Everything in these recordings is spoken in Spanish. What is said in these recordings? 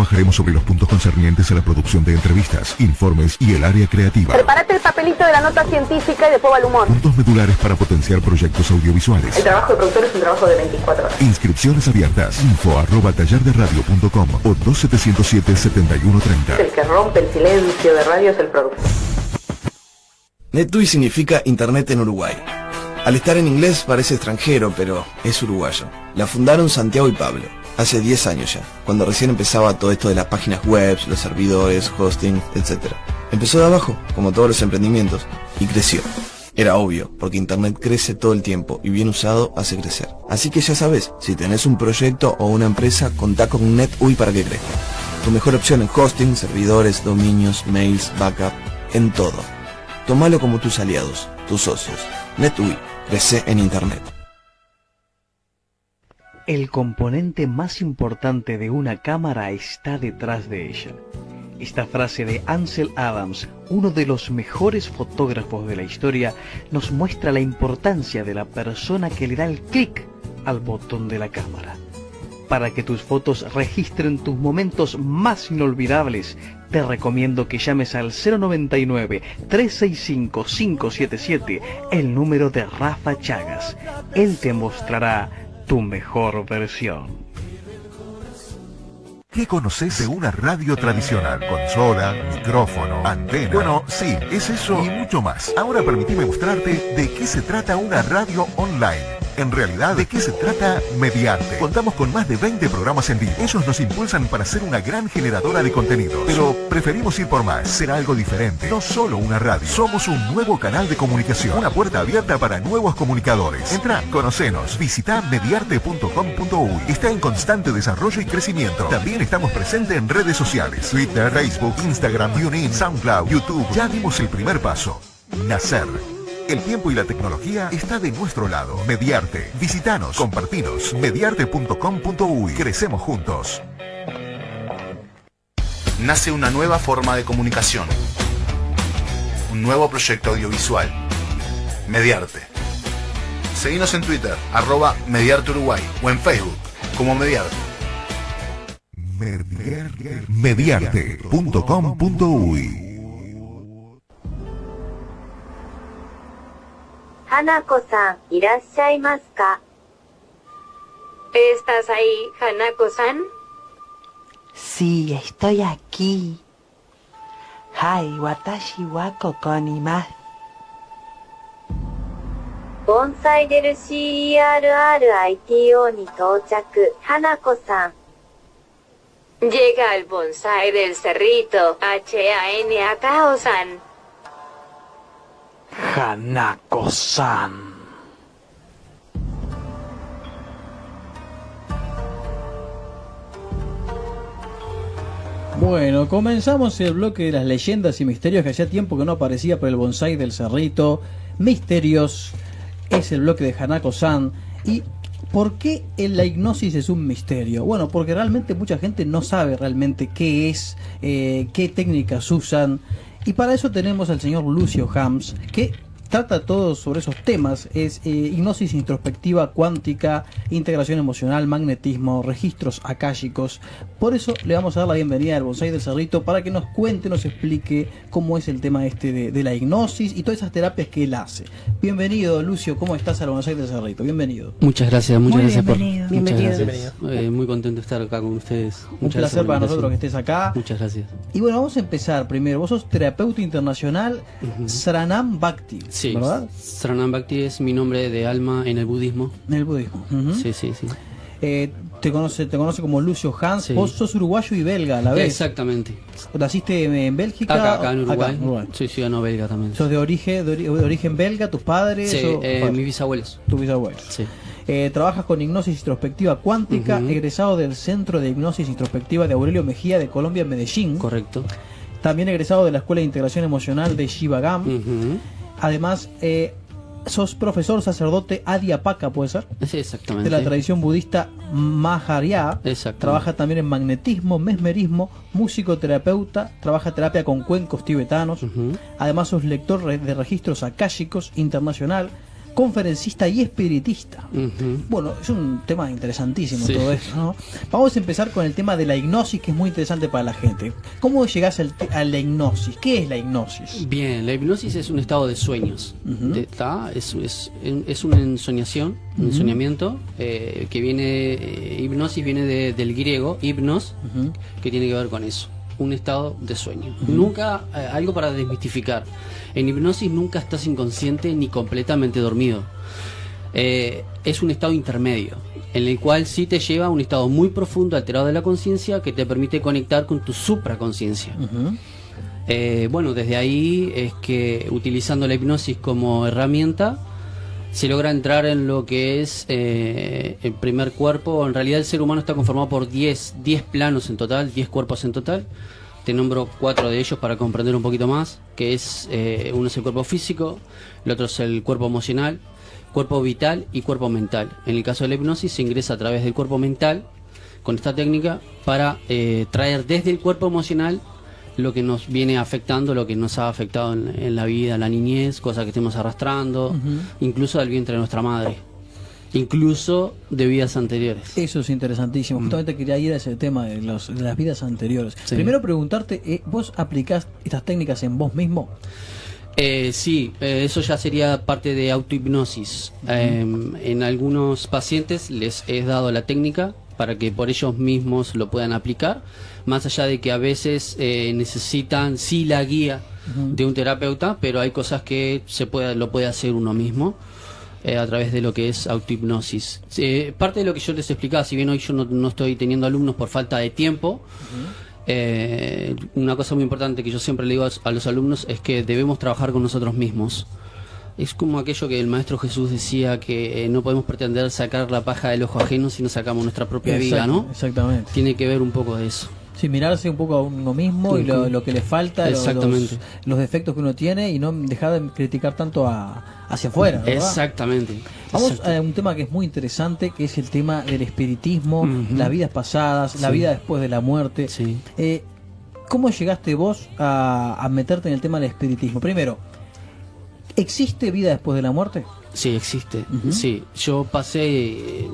trabajaremos sobre los puntos concernientes a la producción de entrevistas, informes y el área creativa. Prepárate el papelito de la nota científica y después va el humor. Puntos medulares para potenciar proyectos audiovisuales. El trabajo de productor es un trabajo de 24 horas. Inscripciones abiertas. info@tallarderadio.com o 2707-7130. El que rompe el silencio de radio es el productor. NetUI significa Internet en Uruguay. Al estar en inglés parece extranjero, pero es uruguayo. La fundaron Santiago y Pablo, hace 10 años ya, cuando recién empezaba todo esto de las páginas web, los servidores, hosting, etc. Empezó de abajo, como todos los emprendimientos, y creció. Era obvio, porque Internet crece todo el tiempo y bien usado hace crecer. Así que ya sabes, si tenés un proyecto o una empresa, contá con NetUI para que crezca. Tu mejor opción en hosting, servidores, dominios, mails, backup, en todo. Tómalo como tus aliados, tus socios. NetUI, crece en Internet. El componente más importante de una cámara está detrás de ella. Esta frase de Ansel Adams, uno de los mejores fotógrafos de la historia, nos muestra la importancia de la persona que le da el clic al botón de la cámara. Para que tus fotos registren tus momentos más inolvidables, te recomiendo que llames al 099-365-577, el número de Rafa Chagas. Él te mostrará tu mejor versión. ¿Qué conoces de una radio tradicional? Consola, micrófono, antena. Bueno, sí, es eso y mucho más. Ahora permíteme mostrarte de qué se trata una radio online. En realidad, ¿de qué se trata Mediarte? Contamos con más de 20 programas en vivo. Ellos nos impulsan para ser una gran generadora de contenidos. Pero preferimos ir por más. Será algo diferente. No solo una radio. Somos un nuevo canal de comunicación. Una puerta abierta para nuevos comunicadores. Entra, conocenos. Visita mediarte.com.uy. Está en constante desarrollo y crecimiento. También estamos presentes en redes sociales. Twitter, Facebook, Instagram, TuneIn, SoundCloud, YouTube. Ya dimos el primer paso. Nacer. El tiempo y la tecnología está de nuestro lado. Mediarte. Visítanos, compartinos. Mediarte.com.uy. Crecemos juntos. Nace una nueva forma de comunicación. Un nuevo proyecto audiovisual. Mediarte. Seguinos en Twitter, @MediarteUruguay o en Facebook como Mediarte. Mediarte.com.uy. Hanako-san, ¿irasshaimasu ka? ¿Estás ahí, Hanako-san? Sí, estoy aquí. Hai, watashi wa koko ni imasu. Bonsai del CERRITO ni touchaku, Hanako-san. Llega el bonsai del cerrito, HANAKO-san. Hanako-san. Bueno, comenzamos el bloque de las leyendas y misterios que hacía tiempo que no aparecía por el bonsai del cerrito. Misterios es el bloque de Hanako-san. ¿Y por qué la hipnosis es un misterio? Bueno, porque realmente mucha gente no sabe realmente qué es, qué técnicas usan. Y para eso tenemos al señor Lucio Hams, que trata todo sobre esos temas. Es hipnosis introspectiva, cuántica, integración emocional, magnetismo, registros akáshicos. Por eso le vamos a dar la bienvenida al Bonsai del Cerrito para que nos cuente, nos explique cómo es el tema de la hipnosis y todas esas terapias que él hace. Bienvenido, Lucio, ¿cómo estás al Bonsai del Cerrito? Bienvenido. Muchas gracias, bienvenido. Muchas gracias. Muy contento de estar acá con ustedes. Un placer para nosotros que estés acá. Muchas gracias. Y bueno, vamos a empezar primero. Vos sos terapeuta internacional, Saranam Bhakti. Sí, ¿verdad? Saranam Bhakti es mi nombre de alma en el budismo. En el budismo. Sí. Te conoce como Lucio Hams. Sí. Vos sos uruguayo y belga a la vez. Exactamente. ¿Naciste en Bélgica? Acá en Uruguay. Uruguay. Soy ciudadano belga también. ¿Sos de origen belga? ¿Tus padres? Sí, mis bisabuelos. Tus bisabuelos. Sí. Trabajas con hipnosis introspectiva cuántica, egresado del Centro de Hipnosis Introspectiva de Aurelio Mejía de Colombia en Medellín. Correcto. También egresado de la Escuela de Integración Emocional de Shivagam. Además, sos profesor sacerdote Adyapaka, ¿puede ser? Sí, exactamente. De la tradición budista Maharya. Exacto. Trabaja también en magnetismo, mesmerismo, musicoterapeuta, trabaja terapia con cuencos tibetanos. Además sos lector de registros akáshicos internacional, conferencista y espiritista. Bueno, es un tema interesantísimo todo eso, ¿no? Vamos a empezar con el tema de la hipnosis, que es muy interesante para la gente. ¿Cómo llegás a la hipnosis? ¿Qué es la hipnosis? Bien, la hipnosis es un estado de sueños. Es una ensoñación, un ensoñamiento que viene, hipnosis viene del griego, hipnos, que tiene que ver con eso. Un estado de sueño. Nunca, algo para desmistificar. En hipnosis nunca estás inconsciente ni completamente dormido. Es un estado intermedio, en el cual sí te lleva a un estado muy profundo, alterado de la conciencia, que te permite conectar con tu supraconciencia. Bueno, desde ahí es que, utilizando la hipnosis como herramienta, se logra entrar en lo que es el primer cuerpo. En realidad el ser humano está conformado por 10 planos en total, 10 cuerpos en total. Te nombro 4 de ellos para comprender un poquito más, que es, uno es el cuerpo físico, el otro es el cuerpo emocional, cuerpo vital y cuerpo mental. En el caso de la hipnosis se ingresa a través del cuerpo mental, con esta técnica, para traer desde el cuerpo emocional lo que nos viene afectando, lo que nos ha afectado en la vida, la niñez, cosas que estemos arrastrando, incluso del vientre de nuestra madre, incluso de vidas anteriores. Eso es interesantísimo. Justamente quería ir a ese tema de las vidas anteriores. Primero preguntarte, ¿vos aplicás estas técnicas en vos mismo? Sí, eso ya sería parte de autohipnosis. En algunos pacientes les he dado la técnica para que por ellos mismos lo puedan aplicar, más allá de que a veces necesitan sí la guía de un terapeuta, pero hay cosas que lo puede hacer uno mismo a través de lo que es autohipnosis. Parte de lo que yo les explicaba, si bien hoy yo no estoy teniendo alumnos por falta de tiempo, una cosa muy importante que yo siempre le digo a los alumnos es que debemos trabajar con nosotros mismos. Es como aquello que el Maestro Jesús decía, que no podemos pretender sacar la paja del ojo ajeno si no sacamos nuestra propia viga, ¿no? Exactamente. Tiene que ver un poco de eso. Sí, mirarse un poco a uno mismo y lo que le falta, los defectos que uno tiene, y no dejar de criticar tanto hacia afuera, ¿verdad? Exactamente. Vamos a un tema que es muy interesante, que es el tema del espiritismo, las vidas pasadas, la vida después de la muerte. ¿Cómo llegaste vos a meterte en el tema del espiritismo? Primero, ¿existe vida después de la muerte? Sí, existe. Sí, yo pasé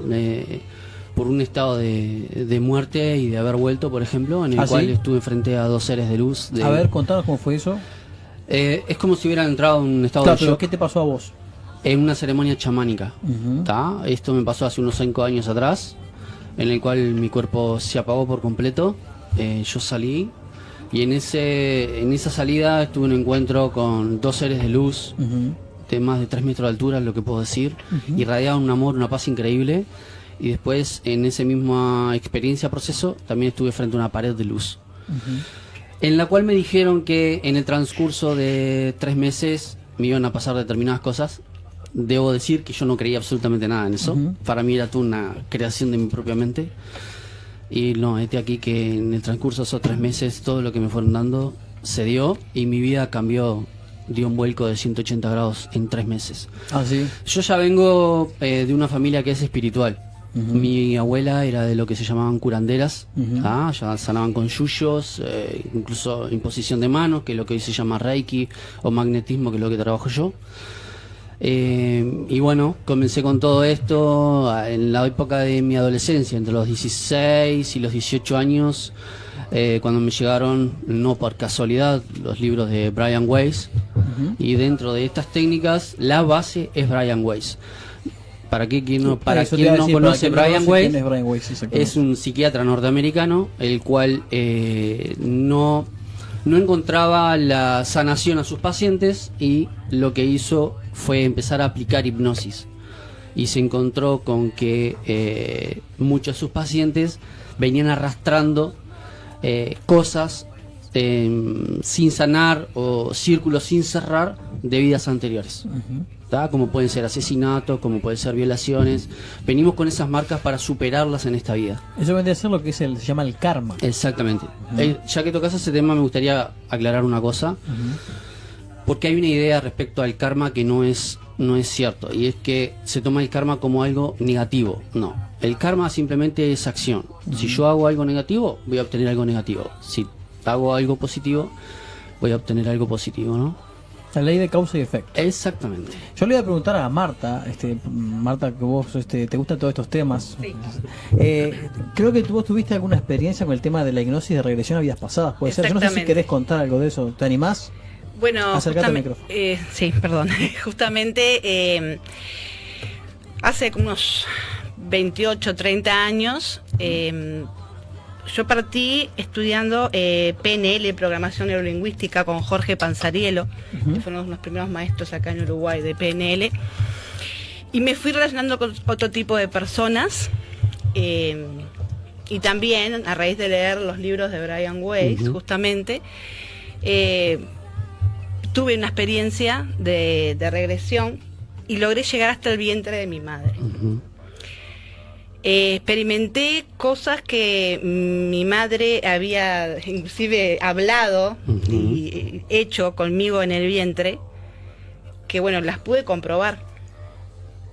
por un estado de muerte y de haber vuelto, por ejemplo, en el cual estuve frente a 2 seres de luz. A ver, contanos cómo fue eso. Es como si hubieran entrado en un estado de shock. ¿Qué te pasó a vos? En una ceremonia chamánica. Esto me pasó hace unos 5 años atrás, en el cual mi cuerpo se apagó por completo. Yo salí, y en esa salida tuve un encuentro con 2 seres de luz, de más de 3 metros de altura, lo que puedo decir, irradiaban un amor, una paz increíble. Y después, en esa misma experiencia, proceso, también estuve frente a una pared de luz, en la cual me dijeron que en el transcurso de 3 meses me iban a pasar determinadas cosas. Debo decir que yo no creía absolutamente nada en eso. Para mí era toda una creación de mi propia mente. Y no, aquí que en el transcurso de esos 3 meses todo lo que me fueron dando se dio, y mi vida cambió, dio un vuelco de 180 grados en 3 meses. Yo ya vengo de una familia que es espiritual. Mi abuela era de lo que se llamaban curanderas, ya sanaban con yuyos, incluso imposición de manos, que es lo que hoy se llama reiki, o magnetismo, que es lo que trabajo yo. Y bueno, comencé con todo esto en la época de mi adolescencia, entre los 16 y los 18 años, cuando me llegaron, no por casualidad, los libros de Brian Weiss. Y dentro de estas técnicas, la base es Brian Weiss. Para quien no conoce Brian Weiss, es un psiquiatra norteamericano, el cual no encontraba la sanación a sus pacientes, y lo que hizo fue empezar a aplicar hipnosis, y se encontró con que muchos de sus pacientes venían arrastrando cosas sin sanar, o círculos sin cerrar, de vidas anteriores. Como pueden ser asesinatos, como pueden ser violaciones. Venimos con esas marcas para superarlas en esta vida. Eso vendría a ser lo que se llama el karma. Exactamente. Ya que tocas ese tema, me gustaría aclarar una cosa, porque hay una idea respecto al karma que no es cierto, y es que se toma el karma como algo negativo. No, el karma simplemente es acción. Si yo hago algo negativo, voy a obtener algo negativo. Si hago algo positivo, voy a obtener algo positivo, ¿no? La ley de causa y efecto. Exactamente. Yo le iba a preguntar a Marta, Marta, que vos te gustan todos estos temas. Sí. Creo que vos tuviste alguna experiencia con el tema de la hipnosis de regresión a vidas pasadas, puede ser. Yo no sé si querés contar algo de eso. ¿Te animás? Bueno, acércate al micrófono. Sí, perdón. Justamente hace unos 28, 30 años, yo partí estudiando PNL, Programación Neurolingüística, con Jorge Panzarielo, que fue uno de los primeros maestros acá en Uruguay de PNL, y me fui relacionando con otro tipo de personas, y también a raíz de leer los libros de Brian Weiss, justamente, tuve una experiencia de regresión y logré llegar hasta el vientre de mi madre. Experimenté cosas que mi madre había inclusive hablado y hecho conmigo en el vientre, que bueno, las pude comprobar.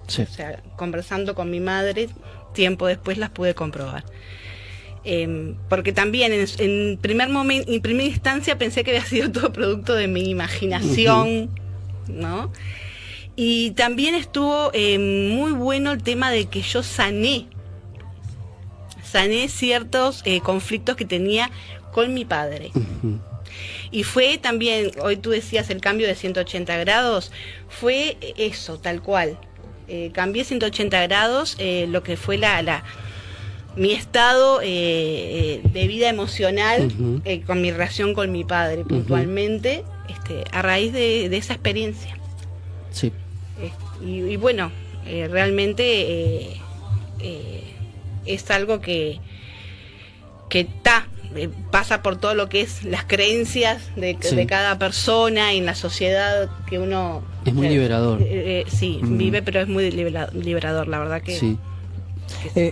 Sí. O sea, conversando con mi madre, tiempo después las pude comprobar. Porque también en primera instancia pensé que había sido todo producto de mi imaginación, ¿no? Y también estuvo muy bueno el tema de que yo sané ciertos conflictos que tenía con mi padre. Y fue también, hoy tú decías el cambio de 180 grados, fue eso, tal cual. Cambié 180 grados lo que fue mi estado de vida emocional con mi relación con mi padre, puntualmente, a raíz de esa experiencia. Sí. Y bueno, realmente es algo que pasa por todo lo que es las creencias de cada persona y en la sociedad que uno... Es muy liberador. Sí, vive, pero es muy liberador, la verdad que... Sí.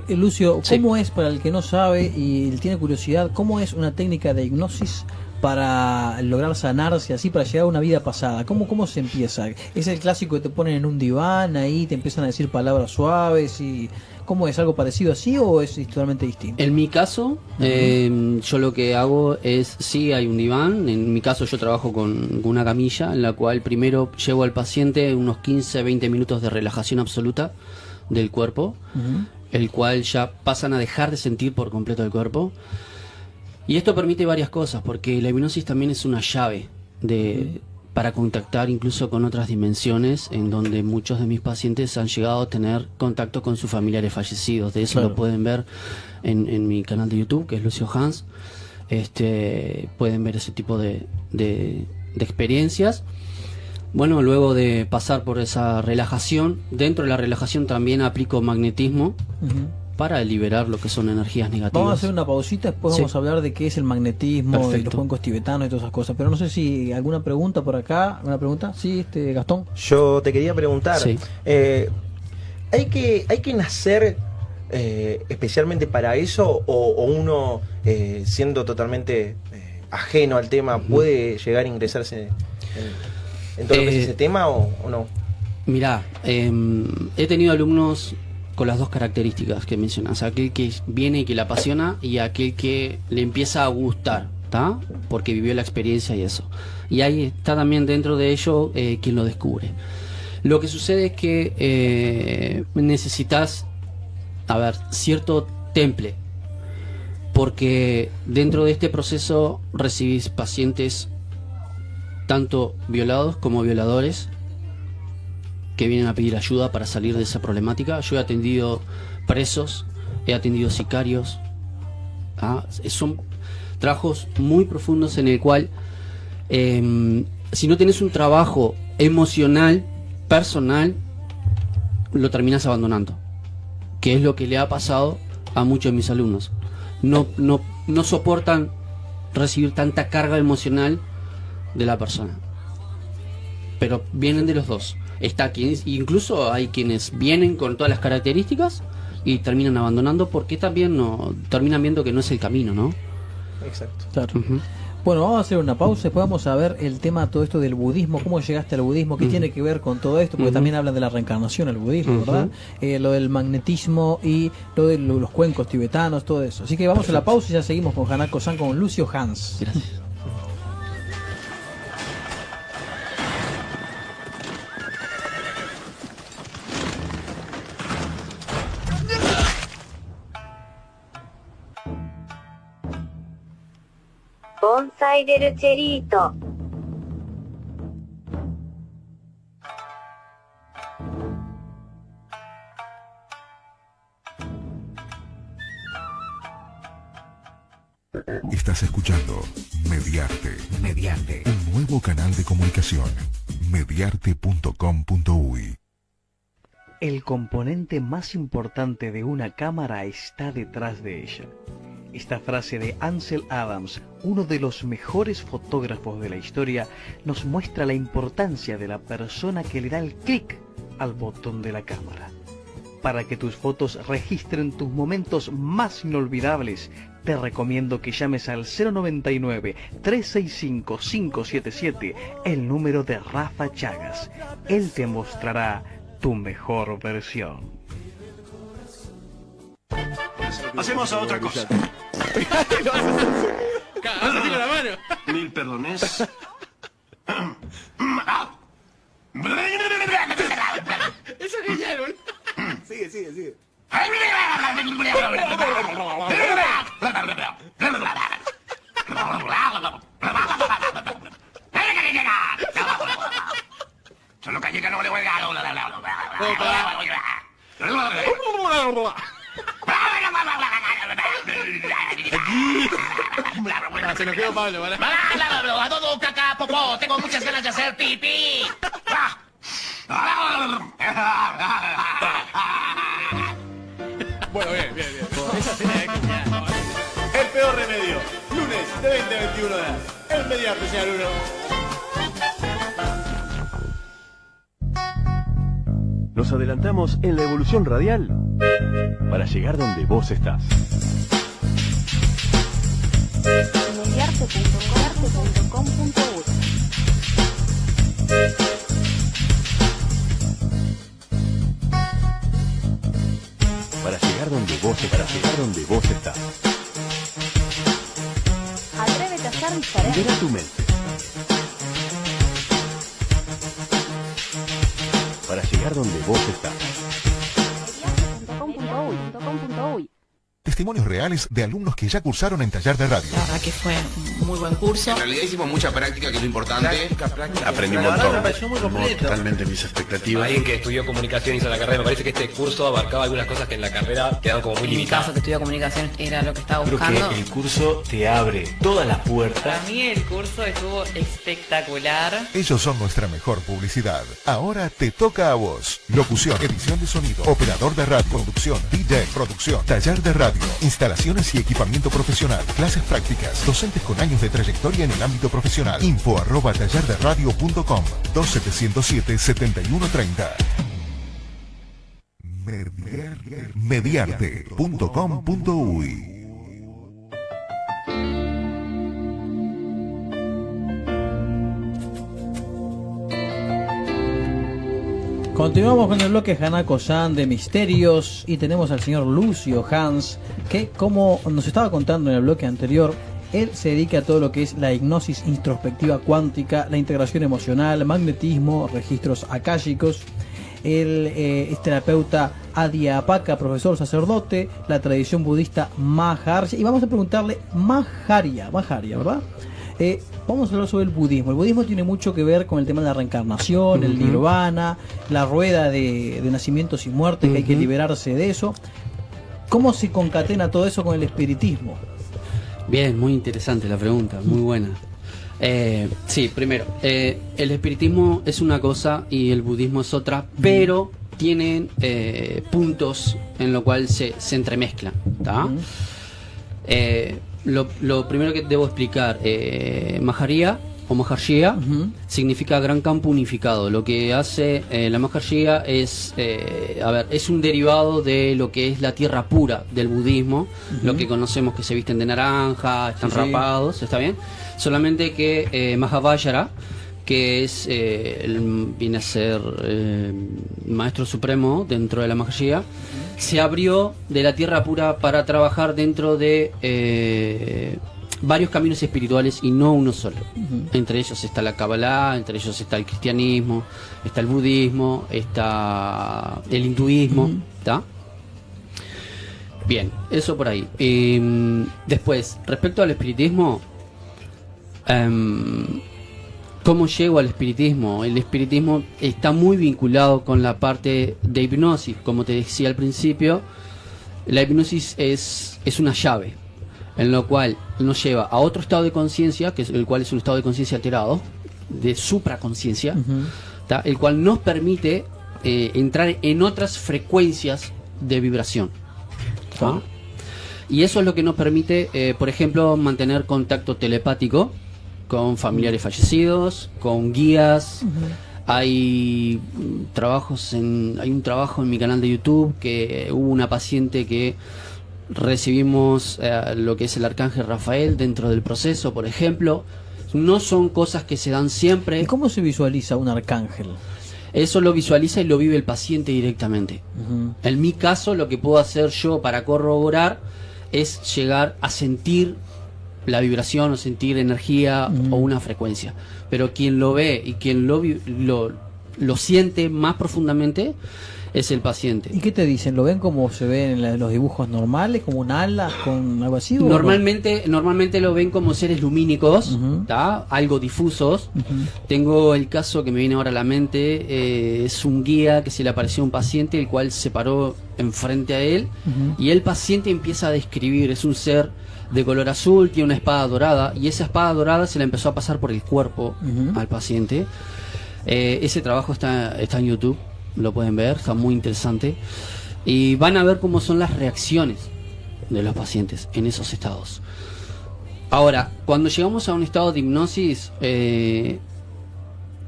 Lucio, ¿cómo es, para el que no sabe y tiene curiosidad, cómo es una técnica de hipnosis para lograr sanarse así, para llegar a una vida pasada? ¿Cómo se empieza? ¿Es el clásico que te ponen en un diván, ahí te empiezan a decir palabras suaves? Y ¿cómo es? ¿Algo parecido así o es totalmente distinto? En mi caso, yo lo que hago es, sí hay un diván, en mi caso yo trabajo con una camilla en la cual primero llevo al paciente unos 15-20 minutos de relajación absoluta del cuerpo, el cual ya pasan a dejar de sentir por completo el cuerpo. Y esto permite varias cosas, porque la hipnosis también es una llave para contactar incluso con otras dimensiones, en donde muchos de mis pacientes han llegado a tener contacto con sus familiares fallecidos. De eso lo pueden ver en mi canal de YouTube, que es Lucio Hans. Pueden ver ese tipo de experiencias. Bueno, luego de pasar por esa relajación, dentro de la relajación también aplico magnetismo para liberar lo que son energías negativas. Vamos a hacer una pausita, después vamos a hablar de qué es el magnetismo, y los cuencos tibetanos y todas esas cosas. Pero no sé si alguna pregunta por acá. ¿Alguna pregunta? Sí, Gastón. Yo te quería preguntar, ¿hay que nacer especialmente para eso o uno siendo totalmente ajeno al tema puede llegar a ingresarse en todo lo que es ese tema o no? Mirá, he tenido alumnos con las dos características que mencionas, aquel que viene y que le apasiona y aquel que le empieza a gustar, ¿tá? Porque vivió la experiencia y eso. Y ahí está también dentro de ello quien lo descubre. Lo que sucede es que necesitas, cierto temple, porque dentro de este proceso recibís pacientes tanto violados como violadores que vienen a pedir ayuda para salir de esa problemática. Yo he atendido presos, he atendido sicarios. Son trabajos muy profundos en el cual si no tienes un trabajo emocional, personal, lo terminas abandonando, que es lo que le ha pasado a muchos de mis alumnos. No soportan recibir tanta carga emocional de la persona, pero vienen de los dos. Incluso hay quienes vienen con todas las características y terminan abandonando porque también terminan viendo que no es el camino, ¿no? Exacto. Claro. Bueno, vamos a hacer una pausa, después vamos a ver el tema, todo esto del budismo, cómo llegaste al budismo, qué tiene que ver con todo esto, porque también hablan de la reencarnación, el budismo, ¿verdad? Lo del magnetismo y lo de los cuencos tibetanos, todo eso. Así que vamos a la pausa y ya seguimos con Hanako-san, con Lucio Hans. Gracias. 盆栽del cerrito. Estás escuchando Mediarte. Un nuevo canal de comunicación. Mediarte.com.uy. El componente más importante de una cámara está detrás de ella. Esta frase de Ansel Adams, uno de los mejores fotógrafos de la historia, nos muestra la importancia de la persona que le da el clic al botón de la cámara. Para que tus fotos registren tus momentos más inolvidables, te recomiendo que llames al 099-365-577, el número de Rafa Chagas. Él te mostrará tu mejor versión. Pasemos a otra cosa. Tira la mano. 1000 perdones. Eso es genial, boludo. Sigue. Solo calleca no le voy a dar. Se nos quedó Pablo, ¿vale? A todo caca, popó, tengo muchas ganas de hacer pipí. Bueno, bien. Esa escena es genial. El peor remedio. Lunes de 20 a 21 horas. El Mediarte, señor Uno. Nos adelantamos en la evolución radial para llegar donde vos estás. Mediarte.com.uy. Para llegar donde vos estás. Atrévete a ser diferente. Libera tu mente. Para llegar donde vos estás. Mediarte.com.uy. Testimonios reales de alumnos que ya cursaron en Taller de Radio. La verdad que fue un muy buen curso. En realidad hicimos mucha práctica, que es lo importante. Práctica. Aprendí un montón. Totalmente mis expectativas. Alguien que estudió comunicación hizo la carrera. Me parece que este curso abarcaba algunas cosas que en la carrera quedaban como muy En mi limitadas. caso, que estudió comunicación, era lo que estaba Creo buscando. que el curso te abre todas las puertas. Para mí el curso estuvo espectacular. Ellos son nuestra mejor publicidad. Ahora te toca a vos. Locución, edición de sonido, operador de radio, conducción, DJ, producción, taller de radio, instalaciones y equipamiento profesional, clases prácticas, docentes con años de trayectoria en el ámbito profesional. info@tallerderadio.com 2707-7130. Mediarte.com.uy. Continuamos con el bloque Hanako-san de misterios y tenemos al señor Lucio Hans, que como nos estaba contando en el bloque anterior, él se dedica a todo lo que es la hipnosis introspectiva cuántica, la integración emocional, magnetismo, registros akáshicos. Él es terapeuta Adhyapaka, profesor sacerdote, la tradición budista Maharya. Y vamos a preguntarle Maharya, ¿verdad? Vamos a hablar sobre el budismo. El budismo tiene mucho que ver con el tema de la reencarnación, el nirvana, la rueda de nacimientos y muertes, que hay que liberarse de eso. ¿Cómo se concatena todo eso con el espiritismo? Bien, muy interesante la pregunta, muy buena. Sí, primero, el espiritismo es una cosa y el budismo es otra, pero tienen puntos en lo cual se entremezclan, ¿tá? Lo primero que debo explicar, Maharya o Maharshya significa gran campo unificado. Lo que hace la Maharshya es, es un derivado de lo que es la tierra pura del budismo, lo que conocemos que se visten de naranja, están rapados, ¿está bien? Solamente que Mahavajra, que es viene a ser maestro supremo dentro de la Maharshya, se abrió de la tierra pura para trabajar dentro de varios caminos espirituales y no uno solo. Entre ellos está la Kabbalah, entre ellos está el cristianismo, está el budismo, está el hinduismo, ¿está? Bien, eso por ahí. Después, respecto al espiritismo, ¿Cómo llego al espiritismo? El espiritismo está muy vinculado con la parte de hipnosis. Como te decía al principio, la hipnosis es una llave, en lo cual nos lleva a otro estado de conciencia, que es el cual es un estado de conciencia alterado, de supraconciencia, el cual nos permite entrar en otras frecuencias de vibración. ¿tá? Y eso es lo que nos permite, por ejemplo, mantener contacto telepático con familiares fallecidos, con guías. Hay un trabajo en mi canal de YouTube que hubo una paciente que recibimos lo que es el arcángel Rafael dentro del proceso, por ejemplo. No son cosas que se dan siempre. ¿Y cómo se visualiza un arcángel? Eso lo visualiza y lo vive el paciente directamente. En mi caso, lo que puedo hacer yo para corroborar es llegar a sentir la vibración o sentir energía o una frecuencia. Pero quien lo ve y quien lo siente más profundamente es el paciente. ¿Y qué te dicen? ¿Lo ven como se ven en los dibujos normales, como un ala, con algo así? Normalmente lo ven como seres lumínicos, ¿tá? Algo difusos. Tengo el caso que me viene ahora a la mente, es un guía que se le apareció a un paciente, el cual se paró enfrente a él, y el paciente empieza a describir, es un ser de color azul, tiene una espada dorada, y esa espada dorada se la empezó a pasar por el cuerpo al paciente. Ese trabajo está en YouTube, lo pueden ver, está muy interesante, y van a ver cómo son las reacciones de los pacientes en esos estados. Ahora, cuando llegamos a un estado de hipnosis,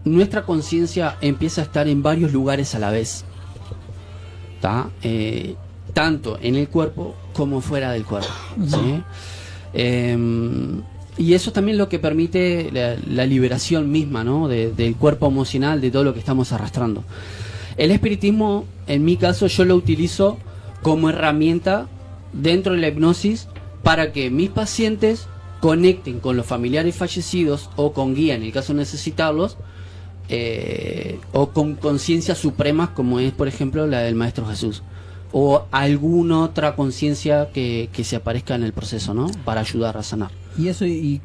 nuestra conciencia empieza a estar en varios lugares a la vez, ¿tá? Tanto en el cuerpo como fuera del cuerpo, ¿sí? Y eso también lo que permite la liberación misma, ¿no? del cuerpo emocional, de todo lo que estamos arrastrando. El espiritismo, en mi caso, yo lo utilizo como herramienta dentro de la hipnosis para que mis pacientes conecten con los familiares fallecidos o con guía, en el caso de necesitarlos, o con conciencias supremas, como es, por ejemplo, la del Maestro Jesús, o alguna otra conciencia que se aparezca en el proceso, ¿no? Para ayudar a sanar. Y eso, y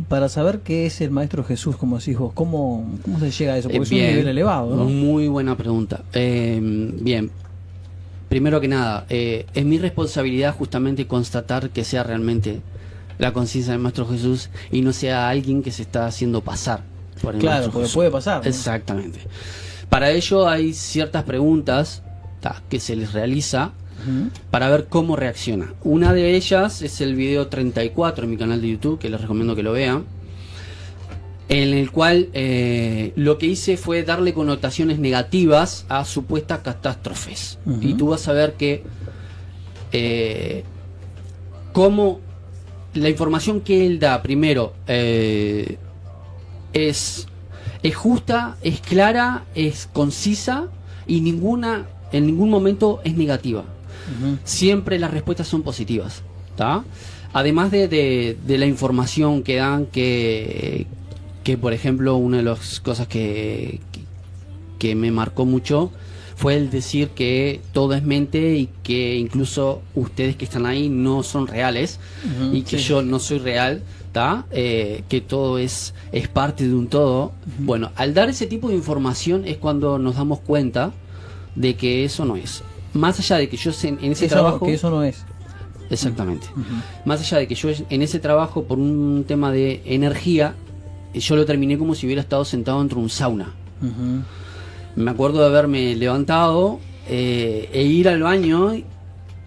para saber qué es el Maestro Jesús, como decís vos, ¿cómo se llega a eso? Porque es un nivel elevado, ¿no? Muy buena pregunta. Bien, primero que nada, es mi responsabilidad justamente constatar que sea realmente la conciencia del Maestro Jesús y no sea alguien que se está haciendo pasar por el Maestro porque Jesús. puede pasar, ¿no? Exactamente. Para ello hay ciertas preguntas que se les realiza para ver cómo reacciona. Una de ellas es el video 34 en mi canal de YouTube, que les recomiendo que lo vean, en el cual lo que hice fue darle connotaciones negativas a supuestas catástrofes. Y tú vas a ver que cómo la información que él da, primero, es justa, es clara, es concisa, y en ningún momento es negativa. Siempre las respuestas son positivas, ¿tá? Además de la información que dan, que por ejemplo, una de las cosas que me marcó mucho fue el decir que todo es mente y que incluso ustedes que están ahí no son reales, y que yo no soy real, ¿tá? Que todo es parte de un todo. Bueno, al dar ese tipo de información es cuando nos damos cuenta de que eso no es. Más allá de que yo en ese trabajo... Que eso no es. Exactamente. Más allá de que yo en ese trabajo, por un tema de energía, yo lo terminé como si hubiera estado sentado dentro de un sauna. Me acuerdo de haberme levantado e ir al baño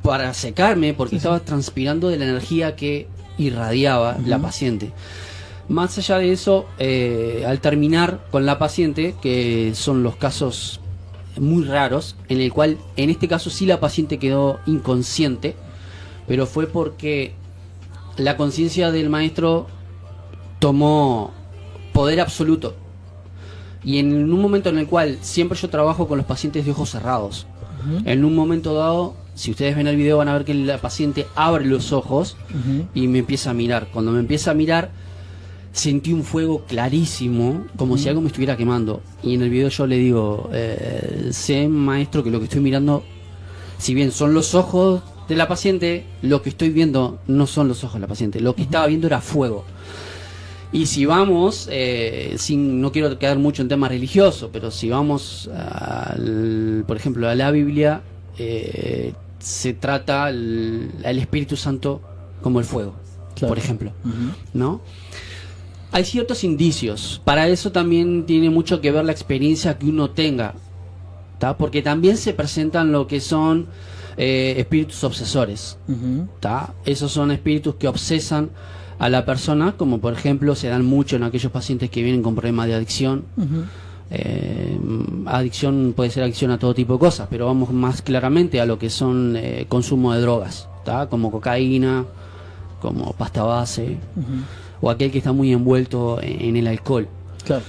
para secarme, porque estaba transpirando de la energía que irradiaba la paciente. Más allá de eso, al terminar con la paciente, que son los casos muy raros, en el cual en este caso sí la paciente quedó inconsciente, pero fue porque la conciencia del maestro tomó poder absoluto, y en un momento en el cual siempre yo trabajo con los pacientes de ojos cerrados, en un momento dado, si ustedes ven el video van a ver que la paciente abre los ojos y me empieza a mirar. Cuando me empieza a mirar, sentí un fuego clarísimo, como si algo me estuviera quemando. Y en el video yo le digo, sé, maestro, que lo que estoy mirando, si bien son los ojos de la paciente, lo que estoy viendo no son los ojos de la paciente. Lo que estaba viendo era fuego. Y si vamos, no quiero quedar mucho en tema religioso, pero si vamos, por ejemplo, a la Biblia, se trata el Espíritu Santo como el fuego, por ejemplo, ¿no? Hay ciertos indicios. Para eso también tiene mucho que ver la experiencia que uno tenga, ¿tá? Porque también se presentan lo que son espíritus obsesores, ¿tá? Esos son espíritus que obsesan a la persona, como por ejemplo se dan mucho en aquellos pacientes que vienen con problemas de adicción. Adicción puede ser adicción a todo tipo de cosas, pero vamos más claramente a lo que son consumo de drogas, ¿tá? Como cocaína, como pasta base, o aquel que está muy envuelto en el alcohol. Claro.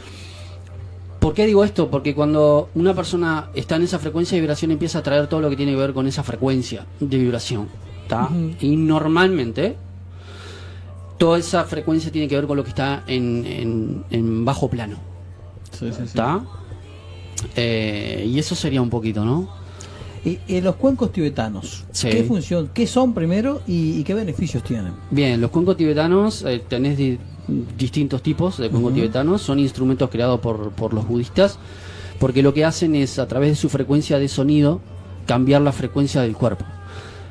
¿Por qué digo esto? Porque cuando una persona está en esa frecuencia de vibración, empieza a traer todo lo que tiene que ver con esa frecuencia de vibración, ¿tá? Y normalmente toda esa frecuencia tiene que ver con lo que está en bajo plano. ¿Está? Y eso sería un poquito, ¿no? Y los cuencos tibetanos, Sí. ¿qué función, qué son primero y qué beneficios tienen? Bien, los cuencos tibetanos, tenés distintos tipos de cuencos tibetanos, son instrumentos creados por los budistas, porque lo que hacen es, a través de su frecuencia de sonido, cambiar la frecuencia del cuerpo.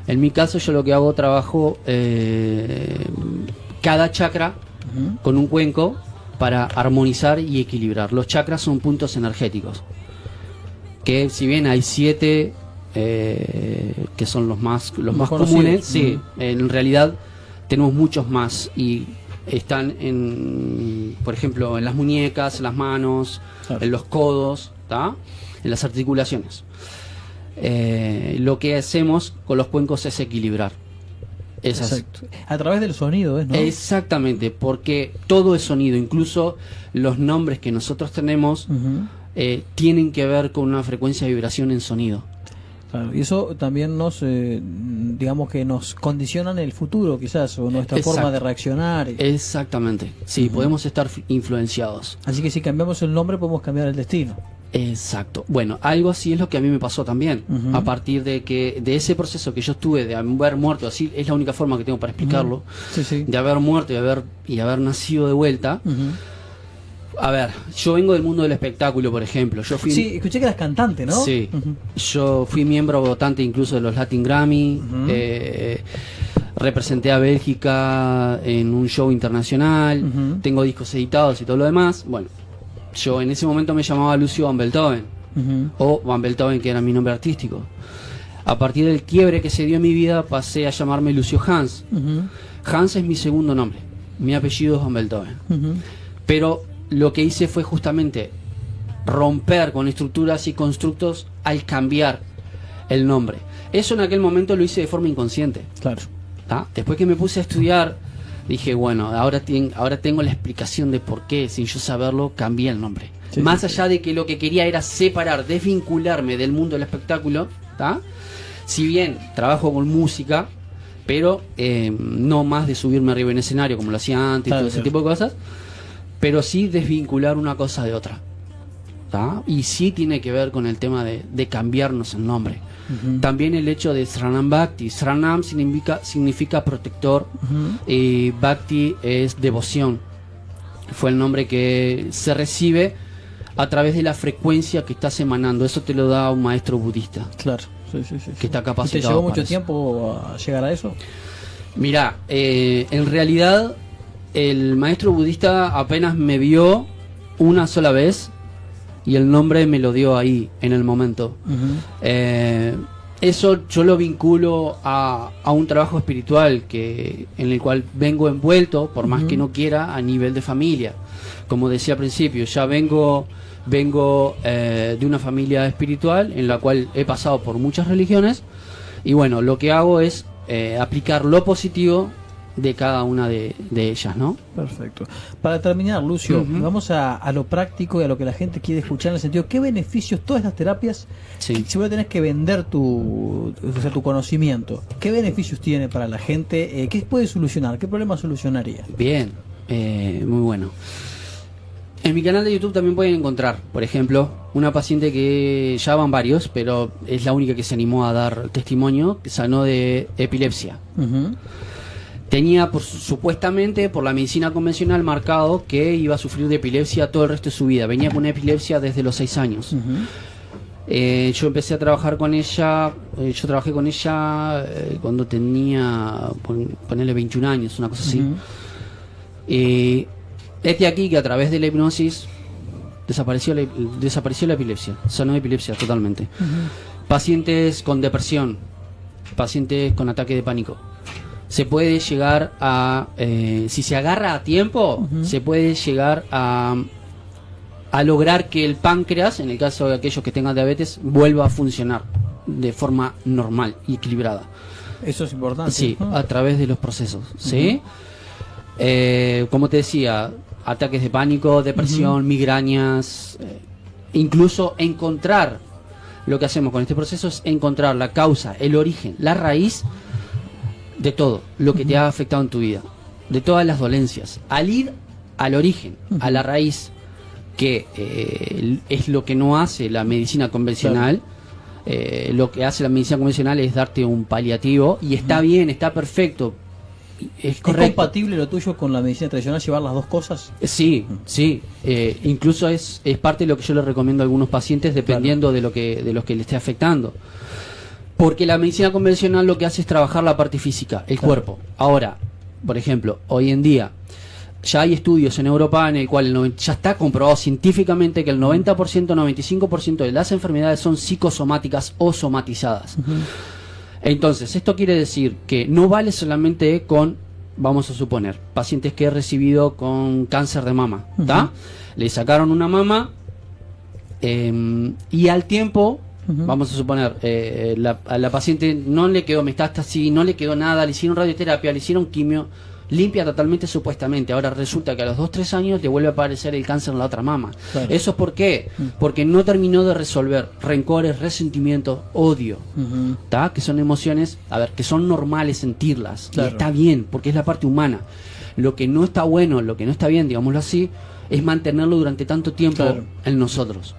En mi caso, yo lo que hago, trabajo cada chakra con un cuenco para armonizar y equilibrar. Los chakras son puntos energéticos, que si bien hay 7 que son los más comunes, sí, en realidad tenemos muchos más y están por ejemplo, en las muñecas, en las manos, en los codos, ¿tá? En las articulaciones. Lo que hacemos con los cuencos es equilibrar. Exacto. A través del sonido, ¿no? Exactamente, porque todo es sonido, incluso los nombres que nosotros tenemos tienen que ver con una frecuencia de vibración en sonido. Claro, y eso también nos, digamos que nos condiciona en el futuro, quizás, o nuestra forma de reaccionar. Exactamente, sí, podemos estar influenciados. Así que si cambiamos el nombre podemos cambiar el destino. Exacto. Bueno, algo así es lo que a mí me pasó también. A partir de ese proceso que yo tuve de haber muerto, así es la única forma que tengo para explicarlo, de haber muerto y haber nacido de vuelta. A ver, yo vengo del mundo del espectáculo, por ejemplo. Sí, escuché que eras cantante, ¿no? Sí. Yo fui miembro votante incluso de los Latin Grammy. Representé a Bélgica en un show internacional. Tengo discos editados y todo lo demás. Bueno, yo en ese momento me llamaba Lucio Van Beethoven, o Van Beethoven, que era mi nombre artístico. A partir del quiebre que se dio en mi vida, pasé a llamarme Lucio Hans. Hans es mi segundo nombre, mi apellido es Van Beethoven. Pero lo que hice fue justamente romper con estructuras y constructos al cambiar el nombre. Eso en aquel momento lo hice de forma inconsciente. Claro. ¿Tá? Después que me puse a estudiar, dije, bueno, ahora tengo la explicación de por qué, sin yo saberlo, cambié el nombre. Más allá de que lo que quería era separar, desvincularme del mundo del espectáculo, ¿tá? Si bien trabajo con música, pero no más de subirme arriba en escenario como lo hacía antes, todo ese tipo de cosas, pero sí desvincular una cosa de otra, ¿tá? Y sí tiene que ver con el tema de cambiarnos el nombre. También el hecho de Sranam Bhakti. Sranam significa protector, y Bhakti es devoción. Fue el nombre que se recibe a través de la frecuencia que estás emanando. Eso te lo da un maestro budista. Claro, que está capacitado. ¿Te llevó mucho para tiempo a llegar a eso? Mirá, en realidad el maestro budista apenas me vio una sola vez y el nombre me lo dio ahí, en el momento. Eso yo lo vinculo a un trabajo espiritual en el cual vengo envuelto, por más que no quiera, a nivel de familia. Como decía al principio, ya vengo de una familia espiritual en la cual he pasado por muchas religiones, y bueno, lo que hago es aplicar lo positivo de cada una de ellas, ¿no? Perfecto. Para terminar, Lucio, vamos a lo práctico y a lo que la gente quiere escuchar, en el sentido, ¿qué beneficios todas estas terapias, si vos tenés que vender tu conocimiento, qué beneficios tiene para la gente? ¿Qué puede solucionar? ¿Qué problema solucionaría? Bien, muy bueno. En mi canal de YouTube también pueden encontrar, por ejemplo, una paciente que ya van varios, pero es la única que se animó a dar testimonio, que sanó de epilepsia. tenía supuestamente por la medicina convencional marcado que iba a sufrir de epilepsia todo el resto de su vida. Venía con una epilepsia desde los 6 años. Yo empecé a trabajar con ella, yo trabajé con ella cuando tenía, ponerle 21 años, una cosa así. Este aquí que a través de la hipnosis desapareció la epilepsia, sanó de epilepsia totalmente. Pacientes con depresión, pacientes con ataque de pánico. Se puede llegar a, si se agarra a tiempo, se puede llegar a lograr que el páncreas, en el caso de aquellos que tengan diabetes, vuelva a funcionar de forma normal y equilibrada. Eso es importante. Sí, a través de los procesos, ¿sí? Como te decía, ataques de pánico, depresión, migrañas, incluso encontrar, lo que hacemos con este proceso es encontrar la causa, el origen, la raíz de todo lo que te ha afectado en tu vida, de todas las dolencias, al ir al origen, a la raíz, que es lo que no hace la medicina convencional. Lo que hace la medicina convencional es darte un paliativo y está bien, está perfecto, es correcto. ¿Es compatible lo tuyo con la medicina tradicional, llevar las dos cosas? Sí, sí, incluso es parte de lo que yo le recomiendo a algunos pacientes dependiendo de lo que le esté afectando, porque la medicina convencional lo que hace es trabajar la parte física, el cuerpo. Ahora, por ejemplo, hoy en día ya hay estudios en Europa en el cual ya está comprobado científicamente que el 90%, 95% de las enfermedades son psicosomáticas o somatizadas. Entonces, esto quiere decir que no vale solamente con, vamos a suponer, pacientes que he recibido con cáncer de mama, ¿tá? Le sacaron una mama y al tiempo, vamos a suponer, a la paciente no le quedó metástasis, no le quedó nada, le hicieron radioterapia, le hicieron quimio, limpia totalmente supuestamente. Ahora resulta que a los 2-3 años le vuelve a aparecer el cáncer en la otra mama. Claro. ¿Eso es por qué? Porque no terminó de resolver rencores, resentimientos, odio, que son emociones, a ver, que son normales sentirlas, y está bien, porque es la parte humana. Lo que no está bueno, lo que no está bien, digámoslo así, es mantenerlo durante tanto tiempo en nosotros.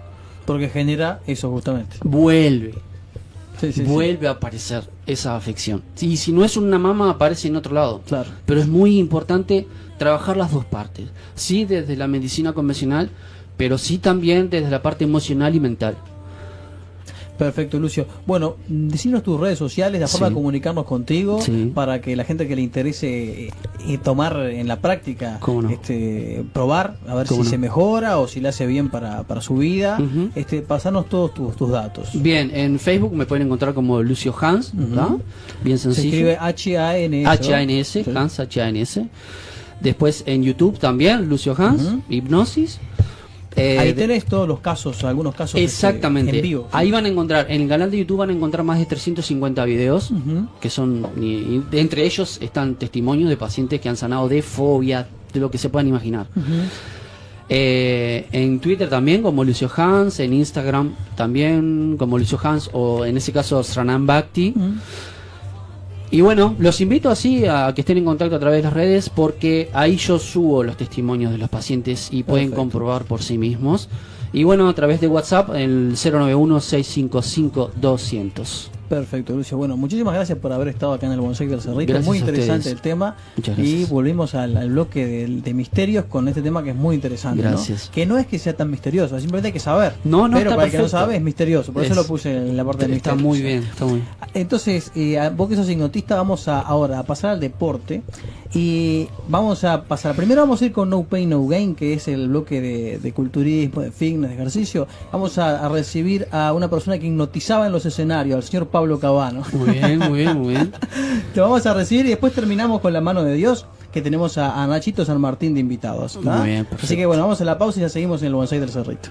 Porque genera eso justamente. Vuelve a aparecer esa afección. Y si no es una mama, aparece en otro lado. Claro. Pero es muy importante trabajar las dos partes. Sí, desde la medicina convencional, pero sí también desde la parte emocional y mental. Perfecto, Lucio. Bueno, decinos tus redes sociales, la forma de comunicarnos contigo, para que la gente que le interese tomar en la práctica, probar, a ver si se mejora o si le hace bien para su vida. Pasanos todos tus datos. Bien, en Facebook me pueden encontrar como Lucio Hans, bien sencillo. Se escribe H-A-N-S. H-A-N-S, Hans, H-A-N-S. Después en YouTube también, Lucio Hans, Hipnosis. Ahí tenés todos los casos, algunos casos exactamente en vivo. Ahí van a encontrar, en el canal de YouTube van a encontrar más de 350 videos, que son, entre ellos están testimonios de pacientes que han sanado de fobia, de lo que se puedan imaginar. En Twitter también como Lucio Hans, en Instagram también como Lucio Hans, o en ese caso Sranam Bhakti. Y bueno, los invito así a que estén en contacto a través de las redes, porque ahí yo subo los testimonios de los pacientes y pueden comprobar por sí mismos. Y bueno, a través de WhatsApp, el 091-655-200. Perfecto, Lucio. Bueno, muchísimas gracias por haber estado acá en el Bonsai del Cerrito. Gracias, muy interesante el tema. Y volvimos al bloque de misterios con este tema que es muy interesante. Gracias. ¿No? Que no es que sea tan misterioso, simplemente hay que saber. No, pero para perfecto. el que no sabe es misterioso. Por eso lo puse en la parte de misterios. Está muy bien, está muy bien. Entonces, vos que sos hipnotista, vamos ahora a pasar al deporte. Y vamos a pasar. Primero vamos a ir con No Pain No Gain, que es el bloque de culturismo, de fitness, de ejercicio. Vamos a recibir a una persona que hipnotizaba en los escenarios, al señor Pablo Cabano. Muy bien, muy bien, muy bien. Lo vamos a recibir y después terminamos con La Mano de Dios, que tenemos a Nachito San Martín de invitados. Muy bien, perfecto. Así que bueno, vamos a la pausa y ya seguimos en el Bonsai del Cerrito.